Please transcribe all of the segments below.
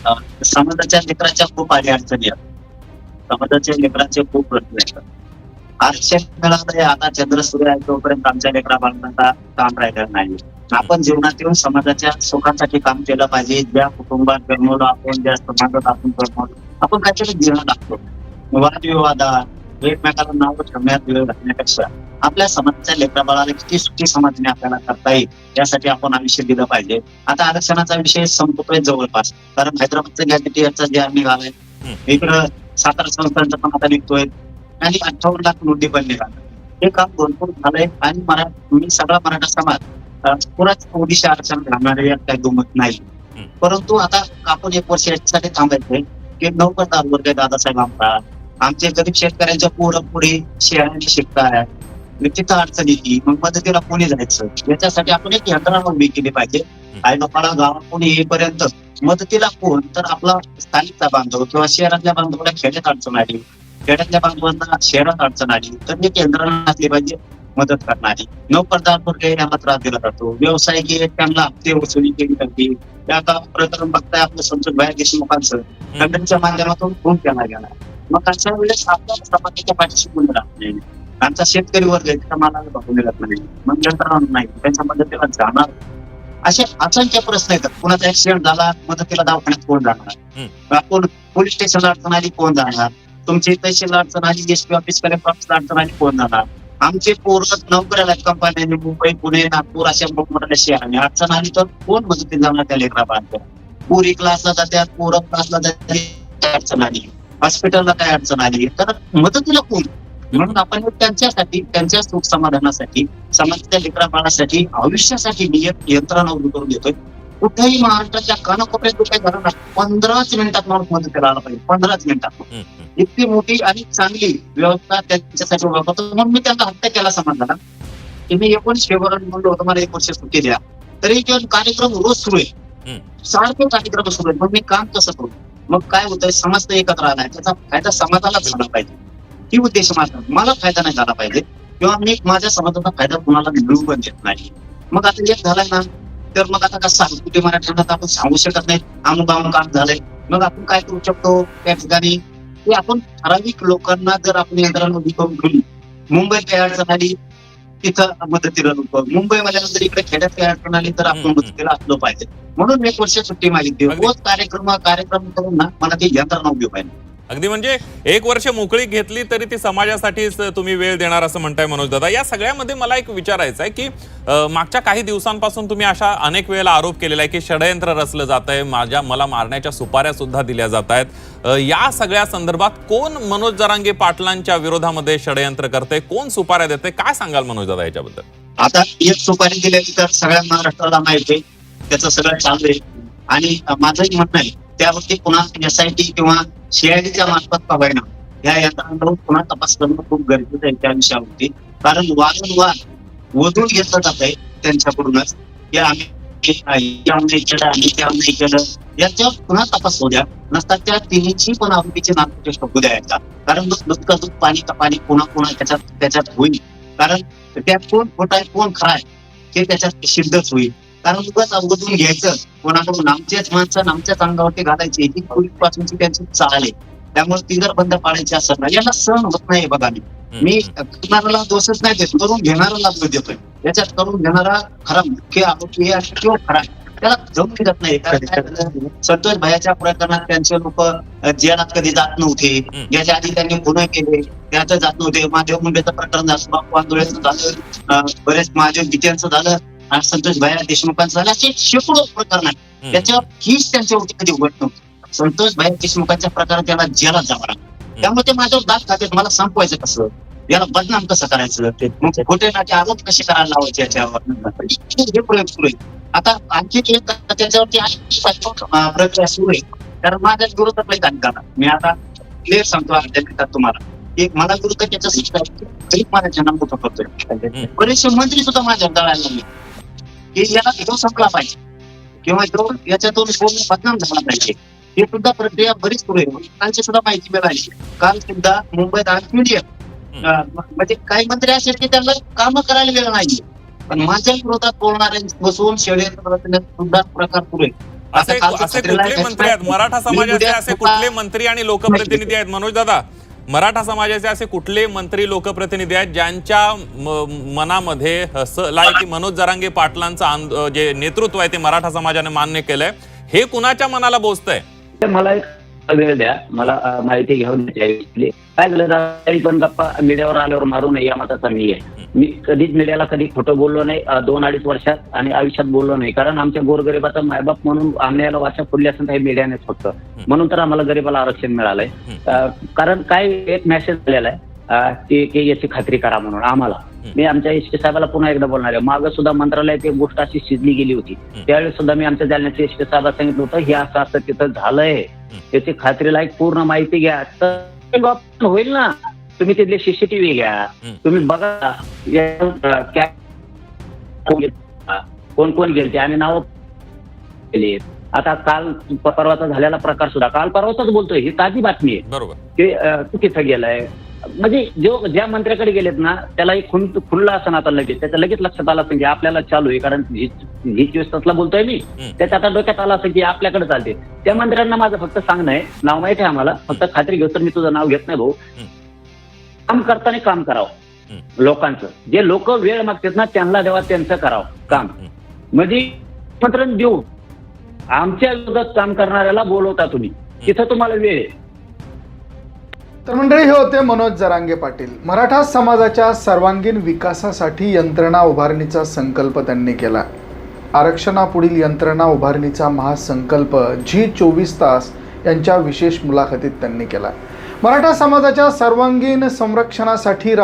अ, समाजाच्या लेकराच्या खूप अडचणी आहेत. समाजाच्या लेकरांचे खूप प्रश्न आहेत. आरक्षण मिळालंय आता चंद्र सूर्य आहे तोपर्यंत आमच्या लेकरा बाळांना काम राहिलेलं नाही. आपण जीवनात येऊन समाजाच्या सुखासाठी काम केलं पाहिजे. ज्या कुटुंबात जन्मलो आपण, ज्या समाजात आपण जन्मलो, आपण काहीतरी देणं लागतो. वादविवादात एकमेकाला नाव ठेवण्यात वेळ घालण्यापेक्षा आपल्या समाजाच्या लेकरा बाळाला किती सुखी समाजाने आपल्याला करता येईल यासाठी आपण आयुष्य दिलं पाहिजे. आता आरक्षणाचा विषय संपतोय जवळपास, कारण हैदराबादचा गॅजेटियरचा जे आम्ही निघालाय, इकडं सातारा संस्थांचा पण आता निघतोय आणि 58 लाख नोटी पण निघाल्या. हे काम भरपूर झालंय आणि मी सगळा मराठा समाज पुराच ओबीसी आरक्षण घालणार यात काही दुमत नाही. परंतु आता आपण 1 वर्ष याच्यासाठी थांबायचंय की नोकरदार वर्ग दादासाहेब आमचे गरीब शेतकऱ्यांच्या पोरं पुढे शहरांनी शिकताय, तिथं अडचण येते, मग मदतीला कोणी जायचं याच्यासाठी आपण एक यंत्रणा उभी केली पाहिजे. आई बापाला गावात कोणी येईपर्यंत मदतीला कोण तर आपला स्थानिकचा बांधव किंवा शहरातल्या बांधवाला खेड्यात अडचण आली, खेड्यातल्या बांधवांना शहरात अडचण आली तर एक यंत्रणा असली पाहिजे मदत करणारी. नोकरदार वर्ग यांना त्रास दिला जातो, व्यावसायिक त्यांना हप्ते वसुली केली जाते. त्या आता प्रकरण बघताय आपलं संसद बाहेर देशमुखांचं खंडनच्या माध्यमातून खून केला गेला. मग अशा वेळेस आपल्या समाजाच्या पाठीशी कोणी राहत नाही. आमचा शेतकरी वर्ग आहे त्याच्या मालाला भाव मिळत नाही, मग यंत्रणा नाही त्यांच्या मदतीला जाणार. असे असंख्य प्रश्न येतात. कुणाचा ऍक्सिडेंट झाला मदतीला दवाखान्यात कोण जाणार, आपण पोलीस स्टेशनला अडचण आली कोण जाणार, तुमची तहसीलला अडचण आली, एसपी ऑफिस कलेक्टर ऑफिसला अडचण आली कोण जाणार. आमचे पोरं नोकऱ्याला कंपन्यांनी मुंबई पुणे नागपूर अशा मोठमोठ्या शहरांनी अडचण आली तर कोण मदतीला जाणार त्या लेकरा बाळांच्या. पुरी क्लासला जातात, पोरं क्लासला जातात, अडचण आली, हॉस्पिटलला काय अडचण आली तर मदतीला कोण. म्हणून आपण त्यांच्यासाठी त्यांच्या सुख समाधानासाठी समाजाच्या लेकरा बाळासाठी आयुष्यासाठी मी एक यंत्रणा उभी करून देतोय. कुठेही महाराष्ट्राच्या कानाकोपऱ्यात काय झालं 15च मिनिटात माणूस मदतीला आला पाहिजे. 15च मिनिटात इतकी मोठी आणि चांगली व्यवस्था त्यांच्यासाठी वापरतो. म्हणून मी त्यांना हत्या केला समाजाला की मी 19 फेब्रुवारी म्हणलो होतं मला 1 वर्ष सुट्टी द्या, तरी कार्यक्रम रोज सुरू आहे, सारखे कार्यक्रम सुरू आहेत. मग मी काम कसं करू. मग काय होतंय समाज तर एकत्र आलाय, त्याचा फायदा समाजालाच झाला पाहिजे ही उद्देश माझा. मला फायदा नाही झाला पाहिजे किंवा मी माझ्या समाजाचा फायदा कुणाला मिळू पण देत नाही. मग आता एक झालाय ना तर मग आता कसं सांगू कुठे मराठ्यांना आपण सांगू शकत नाही अमुक काम झालंय. मग आपण काय करू शकतो त्या ठिकाणी की आपण ठराविक लोकांना जर आपण यंत्रणा उभी करून ठेवली, मुंबईत काही अडचण आली तिथं मदतीला नको, मुंबईवाल्याला जर इकडे खेड्यात काही अडचण आली तर आपण मदतीला असलो पाहिजे. म्हणून 1 वर्ष सुट्टी मागितली. रोज कार्यक्रम करून ना मला ती यंत्रणा उभी पाहिजे. अगदी म्हणजे 1 वर्ष मोकळी घेतली तरी ती समाजासाठीच तुम्ही वेळ देणार असं म्हणताय मनोज दादा. या सगळ्यामध्ये मला एक विचारायचं आहे की मागच्या काही दिवसांपासून तुम्ही अशा अनेक वेळेला आरोप केलेला आहे की षडयंत्र रचलं जात आहे, मला मारण्याच्या सुपाऱ्या सुद्धा दिल्या जात आहेत. या सगळ्या संदर्भात कोण मनोज जरांगे पाटलांच्या विरोधामध्ये षडयंत्र करते, कोण सुपाऱ्या देते, काय सांगाल मनोज दादा याच्याबद्दल. आता एक सुपारी दिल्याची तर सगळ्या महाराष्ट्राला माहिती आहे, त्याचं सगळं चालू आहे आणि माझंही म्हणणं आहे त्यावरती पुन्हा SIT किंवा CIDच्या मार्फत पाहायला या यंत्रणांवर पुन्हा तपास करणं खूप गरजेचं आहे त्या विषयावरती. कारण वारंवार वधून घेतलं जात आहे त्यांच्याकडूनच की आम्ही केलं याच्यावर पुन्हा तपास होऊ द्या. नसतात त्या तिन्हीची पण आरोपीचे नाव शोधू द्यायचा. कारण दूध पाणी पुन्हा त्याच्यात होईल. कारण त्यात कोण खोटा आहे कोण खरा आहे हे त्याच्यात सिद्धच होईल. कारण उगाच अवगतून घ्यायचं कोणाकडून आमच्याच माणसं आमच्याच अंगावरती घालायची ही पूर्वीपासूनची त्यांची चाल आहे. त्यामुळे ती जर बंद पाडायची असेल ना याला सहन होत नाही. बघा मी करणाऱ्याला दोषच नाही देत, करून घेणाऱ्याला दोष देतोय. याच्यात करून घेणारा खरा मुख्य आरोपी आहे किंवा खरा त्याला जमून देत नाही. संतोष भाईच्या प्रकरणात त्यांचे लोक जेलात कधी जात नव्हते, ज्याच्या आधी त्यांनी गुन्हे केले त्याचं जात नव्हते. महादेव मुंडेचं प्रकरण झालं, बापू आंदोळ्याचं झालं, बरेच महादेव गीतेंचं झालं, संतोष भाई देशमुखांचं झालं, असे शेकडो प्रकरण आहेत. त्याच्यावर हीच त्यांच्यावरती कधी उघड नव्हती. संतोष भाई देशमुखांच्या प्रकारात त्याला जेलात जावं लागलं. त्यामुळे ते माझ्यावर दाद खात्यात मला संपवायचं कसं, याला बदनाम कसं करायचं, ते खोटे नाटे आरोप कसे करायला लावायचे याच्यावर हे प्रयोग सुरू आहे. आता आणखी एक त्याच्यावरती प्रक्रिया सुरू आहे. कारण माझ्या विरोधात नाही का मी आता क्लिअर सांगतो तुम्हाला एक मला विरुद्ध त्याच्या माझ्या नाम करतोय. बरेचसे मंत्री सुद्धा माझ्या दळायला लागले की याला तो संपला पाहिजे किंवा तो याच्यातून पूर्ण बदनाम झाला पाहिजे. ही सुद्धा प्रक्रिया बरीच सुरू आहे. कालची सुद्धा माहिती मिळाली. काल सुद्धा मुंबईत आणखी म्हणजे काही मंत्री असे की त्यांना काम करायला गेलं नाही, पण माझ्या विरोधात बोलणाऱ्या बसवून षडयंत्र सुद्धा प्रकार सुरू आहे. असे कुठले मंत्री आहेत मराठा समाजाचे, असे कुठले मंत्री आणि लोकप्रतिनिधी आहेत मनोज दादा, मराठा समाजाचे असे कुठले मंत्री लोकप्रतिनिधी आहेत ज्यांच्या मनामध्ये की मनोज जरांगे पाटलांचं जे नेतृत्व आहे ते मराठा समाजाने मान्य केलंय, हे कुणाच्या मनाला बोचतंय? मला एक वेळ द्या, मला माहिती घेऊन द्यायची. काय झालं पण गप्पा मीडियावर आल्यावर मारू नये या मताचा मी आहे. मी कधीच मीडियाला कधी खोटं बोललो नाही 2-2.5 वर्षात आणि आयुष्यात बोललो नाही. कारण आमच्या गोरगरिबाचा मायबाप म्हणून आम्हाला वाचा फुडली असेल काही मीडियानेच फक्त, म्हणून तर आम्हाला गरीबाला आरक्षण मिळालंय. कारण काय एक मेसेज आलेला आहे की याची खात्री करा म्हणून आम्हाला. मी आमच्या एसटी साहेबाला पुन्हा एकदा बोलणार आहे. मागं सुद्धा मंत्रालयात एक गोष्ट अशी शिजली गेली होती, त्यावेळेस सुद्धा मी आमच्या जालन्याच्या एसटी साहेबाला सांगितलं होतं हे असं असं तिथं झालंय, त्याची खात्रीलायक पूर्ण माहिती घ्या तर होईल ना. तुम्ही तिथले सीसीटीव्ही घ्या, तुम्ही बघा कोण कोण गेलते आणि नाव केले. आता काल परवाचा झालेला प्रकार सुद्धा काल परवाचाच बोलतोय, ही ताजी बातमी आहे. बरोबर, की तू तिथं गेलाय म्हणजे ज्या मंत्र्याकडे गेलेत ना त्याला एक खुल्ला असं आता लगेच त्याच्या लगेच लक्षात आलं असं की आपल्याला चालू आहे. कारण ही 24 तासला बोलतोय मी, त्याच्या आता डोक्यात आलं असं की आपल्याकडे चालते. त्या मंत्र्यांना माझं फक्त सांगणं आहे, नाव माहिती आहे आम्हाला, फक्त खात्री घेऊ तर मी तुझं नाव घेत नाही भाऊ. काम करताना काम करावं लोकांचं, जे लोक वेळ मागतात ना त्यांना देवा त्यांचं करावं काम. म्हणजे निमंत्रण देऊ आमच्या विरोधात काम करणाऱ्याला बोलवता तुम्ही, तिथं तुम्हाला वेळ आहे. तर मंडळी, हे होते मनोज जरांगे पाटील. मराठा समाजाच्या सर्वांगीण विकासासाठी यंत्रणा उभारणीचा संकल्प त्यांनी केला. आरक्षणापुढील यंत्रणा उभारणीचा महासंकल्प G24 तास यांच्या विशेष मुलाखतीत त्यांनी केला. मराठा समाजाच्या सर्वांगीण संरक्षणासाठी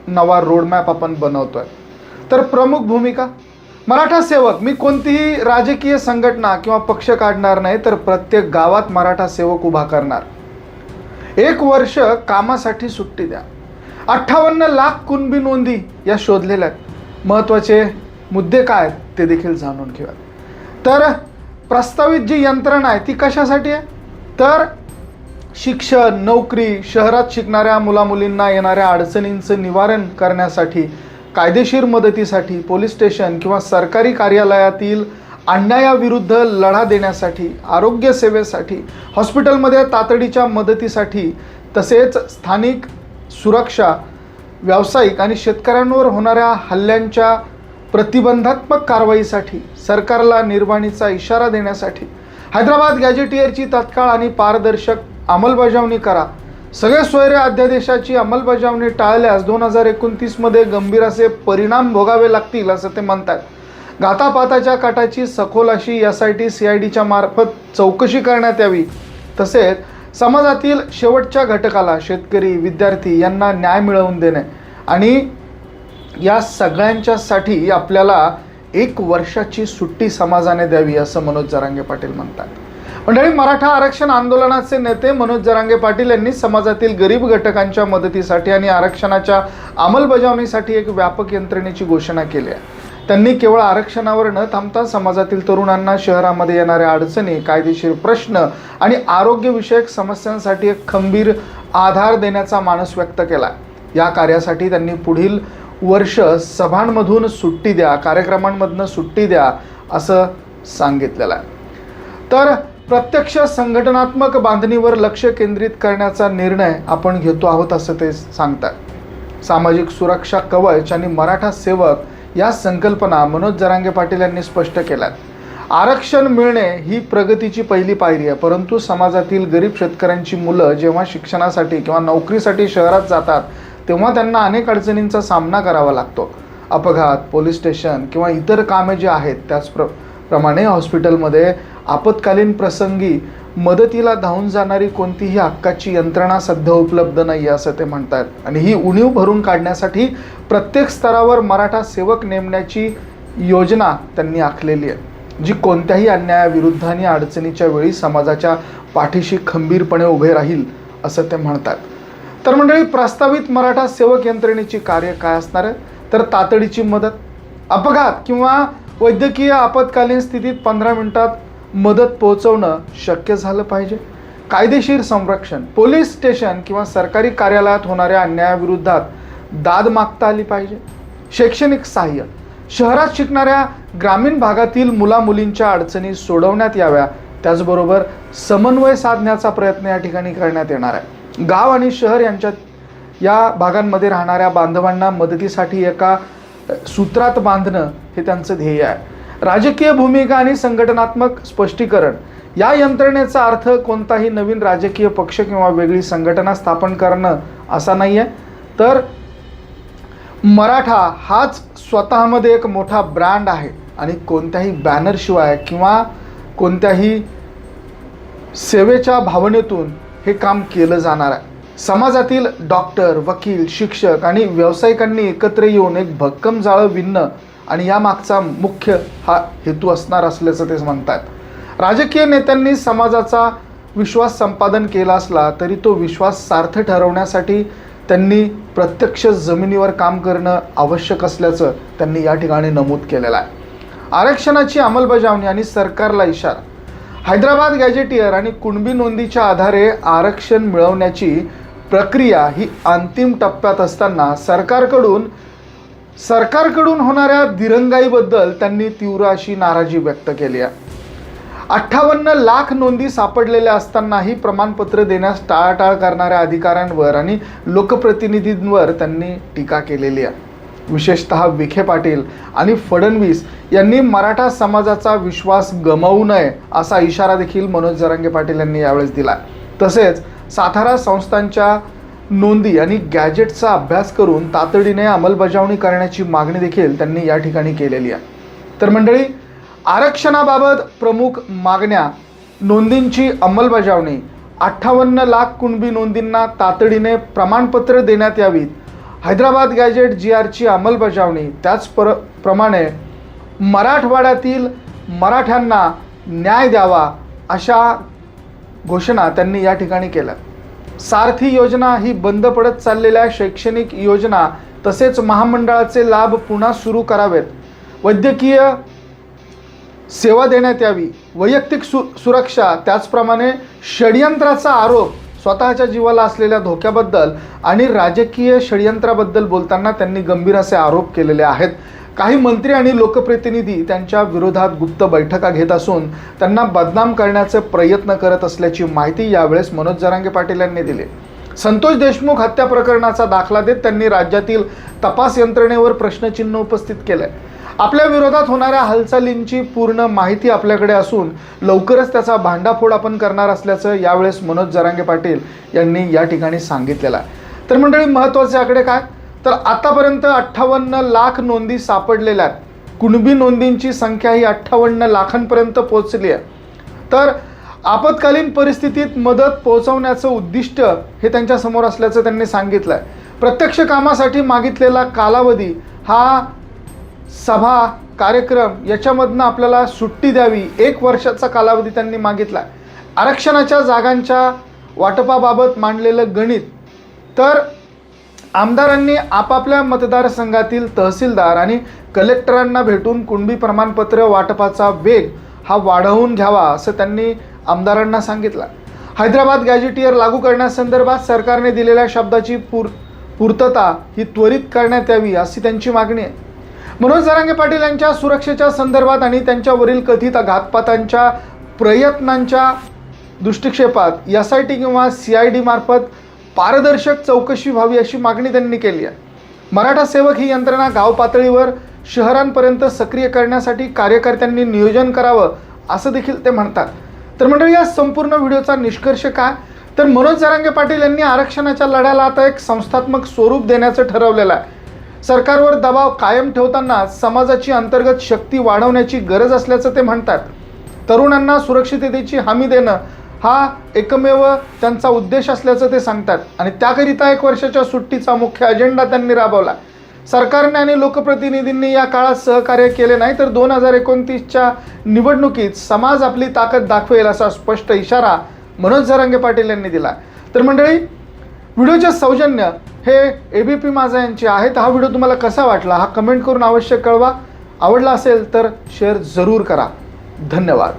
नवा रोडमॅप आपण बनवतोय. तर प्रमुख भूमिका मराठा सेवक. मी कोणतीही राजकीय संघटना किंवा पक्ष काढणार नाही, तर प्रत्येक गावात मराठा सेवक उभा करणार. 1 वर्ष कामासाठी सुट्टी द्या. 58 लाख कुणबी नोंदी या शोधलेल्या आहेत. महत्त्वाचे मुद्दे काय ते देखील जाणून घेऊया. तर प्रस्तावित जी यंत्रणा आहे ती कशासाठी आहे, तर शिक्षण, नोकरी, शहरात शिकणाऱ्या मुलामुलींना येणाऱ्या अडचणींचं निवारण करण्यासाठी, कायदेशीर मदतीसाठी, पोलीस स्टेशन किंवा सरकारी कार्यालयातील अन्यायाविरुद्ध लढा देण्यासाठी, आरोग्य सेवेसाठी, हॉस्पिटलमध्ये तातडीच्या मदतीसाठी, तसेच स्थानिक सुरक्षा, व्यावसायिक आणि शेतकऱ्यांवर होणाऱ्या हल्ल्यांच्या प्रतिबंधात्मक कारवाईसाठी, सरकारला निर्वाणीचा इशारा देण्यासाठी, हैदराबाद गॅजेटियरची तात्काळ आणि पारदर्शक अंमलबजावणी करा. सगळे सोयरे अध्यादेशाची अंमलबजावणी टाळल्यास 2029 मध्ये गंभीर असे परिणाम भोगावे लागतील असं ते म्हणतात. घातापाताच्या काटाची सखोल अशी SIT CIDच्या मार्फत चौकशी करण्यात यावी. तसेच समाजातील शेवटच्या घटकाला, शेतकरी, विद्यार्थी यांना न्याय मिळवून देणे आणि या सगळ्यांच्यासाठी आपल्याला 1 वर्षाची सुट्टी समाजाने द्यावी असं मनोज जरांगे पाटील म्हणतात. मंडळी, मराठा आरक्षण आंदोलनाचे नेते मनोज जरांगे पाटील यांनी समाजातील गरीब घटकांच्या मदतीसाठी आणि आरक्षणाच्या अंमलबजावणीसाठी एक व्यापक यंत्रणेची घोषणा केली आहे. त्यांनी केवळ आरक्षणावर न थांबता समाजातील तरुणांना शहरामध्ये येणाऱ्या अडचणी, कायदेशीर प्रश्न आणि आरोग्यविषयक समस्यांसाठी एक खंबीर आधार देण्याचा मानस व्यक्त केला. या कार्यासाठी त्यांनी पुढील वर्ष सभांमधून सुट्टी द्या, कार्यक्रमांमधून सुट्टी द्या असं सांगितलेलं आहे. तर प्रत्यक्ष संघटनात्मक बांधणीवर लक्ष केंद्रित करण्याचा निर्णय आपण घेतो आहोत असं ते सांगतात. सामाजिक सुरक्षा कवच आणि मराठा सेवक या संकल्पना मनोज जरांगे पाटील यांनी स्पष्ट केल्यात. आरक्षण मिळणे ही प्रगतीची पहिली पायरी आहे, परंतु समाजातील गरीब शेतकऱ्यांची मुलं जेव्हा शिक्षणासाठी किंवा नोकरीसाठी शहरात जातात तेव्हा त्यांना अनेक अडचणींचा सामना करावा लागतो. अपघात, पोलीस स्टेशन किंवा इतर कामे जी आहेत त्याचप्रमाणे हॉस्पिटलमध्ये आपत्कालीन प्रसंगी मदतीला धावून जाणारी कोणतीही हक्काची यंत्रणा सध्या उपलब्ध नाही असं ते म्हणतात. आणि ही उणीव भरून काढण्यासाठी प्रत्येक स्तरावर मराठा सेवक नेमण्याची योजना त्यांनी आखलेली आहे, जी कोणत्याही अन्यायाविरुद्ध आणि अडचणीच्या वेळी समाजाच्या पाठीशी खंबीरपणे उभे राहील असं ते म्हणतात. तर मंडळी, प्रस्तावित मराठा सेवक यंत्रणेची कार्य काय असणार आहे, तर तातडीची मदत, अपघात किंवा वैद्यकीय आपत्कालीन स्थितीत 15 मिनिटात मदत पोहोचवणं शक्य झालं पाहिजे. कायदेशीर संरक्षण, पोलीस स्टेशन किंवा सरकारी कार्यालयात होणाऱ्या अन्यायाविरुद्धात दाद मागता आली पाहिजे. शैक्षणिक सहाय्य, शहरात शिकणाऱ्या ग्रामीण भागातील मुलामुलींच्या अडचणी सोडवण्यात याव्या, त्याचबरोबर समन्वय साधण्याचा प्रयत्न या ठिकाणी करण्यात येणार आहे. गाव आणि शहर यांच्यात या भागांमध्ये राहणाऱ्या बांधवांना मदतीसाठी एका सूत्रात बांधणं हे त्यांचं ध्येय आहे. राजकीय भूमिका आणि संघटनात्मक स्पष्टीकरण या यंत्रणेचा अर्थ कोणताही नवीन राजकीय पक्ष किंवा वेगळी संघटना स्थापन करणं असा नाही आहे, तर मराठा हाच स्वतःमध्ये एक मोठा ब्रँड आहे आणि कोणत्याही बॅनरशिवाय किंवा कोणत्याही सेवेच्या भावनेतून हे काम केलं जाणार आहे. समाजातील डॉक्टर, वकील, शिक्षक आणि व्यावसायिकांनी एकत्र येऊन एक भक्कम जाळं विणणं आणि यामागचा मुख्य हा हेतू असणार असल्याचं ते म्हणतात. राजकीय नेत्यांनी समाजाचा विश्वास संपादन केला असला तरी तो विश्वास सार्थ ठरवण्यासाठी त्यांनी प्रत्यक्ष जमिनीवर काम करणं आवश्यक असल्याचं त्यांनी या ठिकाणी नमूद केलेलं आहे. आरक्षणाची अंमलबजावणी आणि सरकारला इशारा. हैदराबाद गॅजेटियर आणि कुणबी नोंदीच्या आधारे आरक्षण मिळवण्याची प्रक्रिया ही अंतिम टप्प्यात असताना सरकारकडून होणाऱ्या दिरंगाईबद्दल त्यांनी तीव्र अशी नाराजी व्यक्त केली आहे. 58 लाख नोंदी सापडलेल्या असतानाही प्रमाणपत्र देण्यास टाळाटाळ करणाऱ्या अधिकाऱ्यांवर आणि लोकप्रतिनिधींवर त्यांनी टीका केलेली आहे. विशेषतः विखे पाटील आणि फडणवीस यांनी मराठा समाजाचा विश्वास गमावू नये असा इशारा देखील मनोज जरांगे पाटील यांनी यावेळेस दिला. तसेच सातारा संस्थांच्या नोंदी आणि गॅजेटचा अभ्यास करून तातडीने अंमलबजावणी करण्याची मागणी देखील त्यांनी या ठिकाणी केलेली आहे. तर मंडळी, आरक्षणाबाबत प्रमुख मागण्या: नोंदींची अंमलबजावणी, 58 लाख कुणबी नोंदींना तातडीने प्रमाणपत्र देण्यात यावीत, हैदराबाद गॅजेट GRची अंमलबजावणी, त्याचप्रमाणे मराठवाड्यातील मराठ्यांना न्याय द्यावा अशा घोषणा त्यांनी या ठिकाणी केल्या. सारथी योजना ही बंद पडत चाललेल्या शैक्षणिक योजना तसेच महामंडळाचे लाभ पुन्हा सुरू करावेत, वैद्यकीय सेवा देण्यात यावी, वैयक्तिक सुरक्षा, त्याचप्रमाणे षडयंत्राचा आरोप, स्वतःच्या जीवाला असलेल्या धोक्याबद्दल आणि राजकीय षडयंत्राबद्दल बोलताना त्यांनी गंभीर असे आरोप केलेले आहेत. काही मंत्री आणि लोकप्रतिनिधी त्यांच्या विरोधात गुप्त बैठका घेत असून त्यांना बदनाम करण्याचे प्रयत्न करत असल्याची माहिती यावेळेस मनोज जरांगे पाटील यांनी दिली. संतोष देशमुख हत्या प्रकरणाचा दाखला देत त्यांनी राज्यातील तपास यंत्रणेवर प्रश्नचिन्ह उपस्थित केलंय. आपल्या विरोधात होणाऱ्या हालचालींची पूर्ण माहिती आपल्याकडे असून लवकरच त्याचा भांडाफोड आपण करणार असल्याचं यावेळेस मनोज जरांगे पाटील यांनी या ठिकाणी सांगितलेलं आहे. तर मंडळी, महत्त्वाचे आकडे काय, तर आतापर्यंत 58 लाख नोंदी सापडलेल्या आहेत. कुणबी नोंदींची संख्या ही 58 लाखांपर्यंत पोहोचली आहे. तर आपत्कालीन परिस्थितीत मदत पोहोचवण्याचं उद्दिष्ट हे त्यांच्यासमोर असल्याचं त्यांनी सांगितलं आहे. प्रत्यक्ष कामासाठी मागितलेला कालावधी हा सभा, कार्यक्रम याच्यामधनं आपल्याला सुट्टी द्यावी, 1 वर्षाचा कालावधी त्यांनी मागितला आहे. आरक्षणाच्या जागांच्या वाटपाबाबत मांडलेलं गणित, तर आमदारांनी आपापल्या मतदारसंघातील तहसीलदार आणि कलेक्टरांना भेटून कुणबी प्रमाणपत्र वाटपाचा वेग हा वाढवून घ्यावा असं त्यांनी आमदारांना सांगितलं. हैदराबाद गॅजेटियर लागू करण्यासंदर्भात सरकारने दिलेल्या शब्दाची पूर्तता ही त्वरित करण्यात यावी अशी त्यांची मागणी आहे. मनोज जरांगे पाटील यांच्या सुरक्षेच्या संदर्भात आणि त्यांच्यावरील कथित घातपातांच्या प्रयत्नांच्या दृष्टिक्षेपात SIT किंवा CID मार्फत पारदर्शक चौकशी व्हावी अशी मागणी त्यांनी केली आहे. मराठा सेवक ही यंत्रणा गाव पातळीवर शहरांपर्यंत सक्रिय करण्यासाठी कार्यकर्त्यांनी नियोजन करावं असं देखील ते म्हणतात. तर मंडळी, या संपूर्ण व्हिडिओचा निष्कर्ष काय, तर मनोज जरांगे पाटील यांनी आरक्षणाच्या लढ्याला आता एक संस्थात्मक स्वरूप देण्याचं ठरवलेलं आहे. सरकारवर दबाव कायम ठेवताना समाजाची अंतर्गत शक्ती वाढवण्याची गरज असल्याचं ते म्हणतात. तरुणांना सुरक्षिततेची हमी देणं हा एकमेव त्यांचा उद्देश असल्याचं ते सांगतात आणि त्याकरिता 1 वर्षाच्या सुट्टीचा मुख्य अजेंडा त्यांनी राबवला. सरकारने आणि लोकप्रतिनिधींनी या काळात सहकार्य केले नाही तर 2029च्या निवडणुकीत समाज आपली ताकद दाखवेल असा स्पष्ट इशारा मनोज जरांगे पाटील यांनी दिला. तर मंडळी, व्हिडिओचे सौजन्य हे ABP माझा यांचे आहे. तर हा व्हिडिओ तुम्हाला कसा वाटला हा कमेंट करून अवश्य कळवा. आवडला असेल तर शेअर जरूर करा. धन्यवाद.